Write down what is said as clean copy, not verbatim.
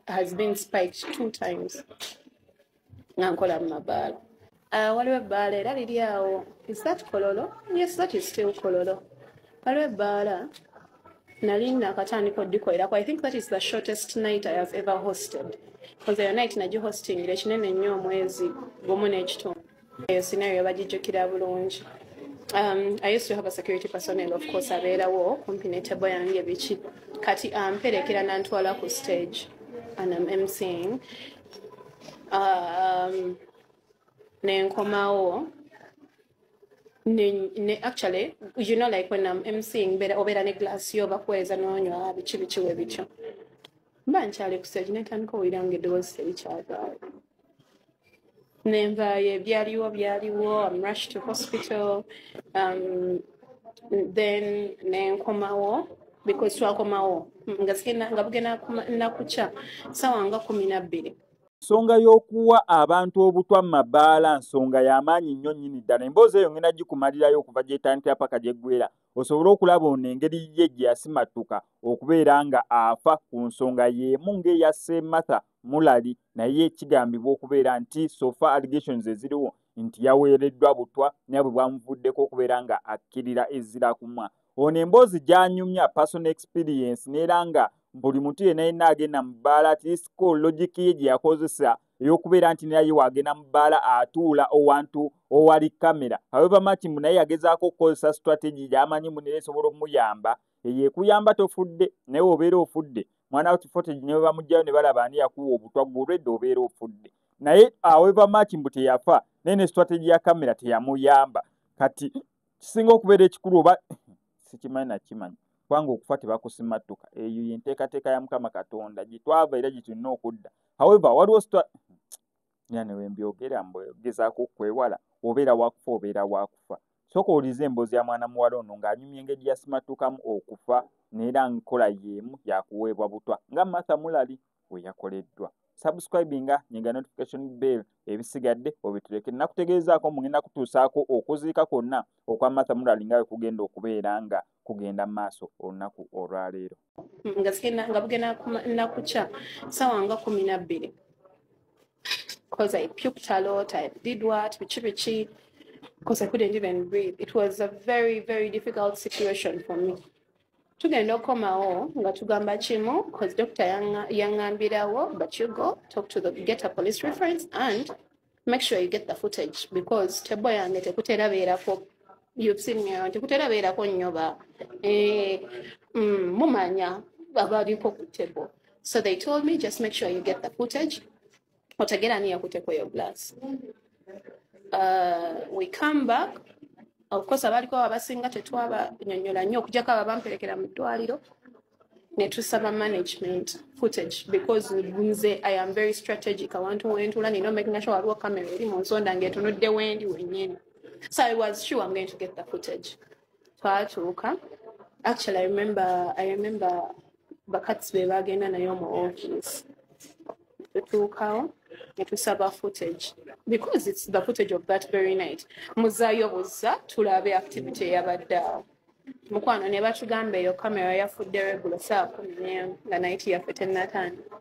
has been spiked 2 times. Nankola Mabala. Waliwo ebbaala era liri awo. Is that Kololo? Yes, that is still Kololo. Waliwo ebbaala nali nakatandika oddikolera. I think that is the shortest night I have ever hosted. Because eyo night nagihostingira kinene nnyo omwezi gumu n'ekitundu. Eyo scenario bagijjukira bulungi. I used to have a security personnel, of course, abeerawo kumpi ne table yange biki. Kati amperekera nantwala ku stage and I'm emceeing. Nenkomawo. Actually, you know, like when I'm emceeing, obeera ne glass yo bakuweereza n'onywa biki we bityo. Mba nkyali ku stage netandika owulira ng'eddoboozi terikyagaawo. Nenvaayo byaliwo, I'm rushed to hospital. Then nenkomawo because twakomawo nga bugenda nakukya ssaawa nga 12. Nsonga y'okuwa abantu obutwa mu mabaala nsonga y'amaanyi nnyo nnyini ddala. Emboozi eyo ngenda gikumalirayo okuva gy'etandikira paka gy'eggwera osobole okulaba ono engeri ye gye yasimattuka okubeera nga afa ku nsonga y'emu ng'eya Martha Mulali, naye kigambibwa okubeera nti so far allegations eziriwo nti yaweereddwa butwa naye bwe bwamuvuddeko okubeera nga akkirira ezzira kumwa. Ono emboozi gy'anyumya personal experience n'era nga buli muntu yenna yenna agenda mu bbaala at least ko logic ye gye yakozesa ey'okubeera nti naye wagenda mu bbaala atuula owantu owali kamera. However much mbu naye yagezaako okukozesa strategy gy'amanyi munera esobola omuyamba ekuyamba tofudde naye obeera ofudde. Mwana wati footage ne bamugyayo ne balaba ani yakuwa obutwa gw'olwedde obeera ofudde. Naye however much mbu teyafa naye ne strategy ya kamera teyamuyamba. Kati kisinga okubeera ekikulu oba sikimanyi nakimanyi kubanga okufa tebakusimattuka. Eyo yenteekateeka ya Mukama Katonda gitwava era gitulina okudda. However waliwo yani wembyogera mbwegezaako okwewala obeera wakufa obeera wakufa. Sooka owulize emboozi ya mwana muwala ono ng'anyumya engeri yasimattukamu okufa n'era nkola y'emu yakuweebwa butwa nga Martha Mulali bwe yakoleddwa. Subscribinga nyenga notification bell ebisigadde obituleke. Nakutegeezaako mugenda kutuusaako okuziika kwonna okwa Martha Mulali nga bwe kugenda okubeera nga kugenda mu maaso olunaku olwaleero. Nga bugenda nakukya ssaawa nga 12. Because I puked a lot, I did what, bichi, because I couldn't even breathe. It was a very, very difficult situation for me. Tugenda okomawo nga tugamba kimu because doctor yangambirawo, but you go talk to get a police reference and make sure you get the footage because tebo yange tekuterabeerako. You've seen me around tekuterabeerako nnyo ba mumanya abaliko ku tebo. So they told me just make sure you get the footage. Otagera niya kutekwa your glass. We come back. Of course, abaliko abasinga tetwaba nyonyola nnyo okujjako abamperekera mu ddwaliro ne tusaba management footage because nze I am very strategic. I want to wentula nino making sure waliwo camera eri mu nsonda ng'etunudde wendi wennyini. So I was sure I'm going to get the footage. Twatuuka. Actually, I remember bakatsi be bagenda nayo mu office. Tutuukawo ne tusaba footage because it's the footage of that very night. Muzayo buzza tulabe activity eyabadde awo. Mukwano ne batugamba eyo kamera yafudde regular saa 10 nga night yaffe tennatandika.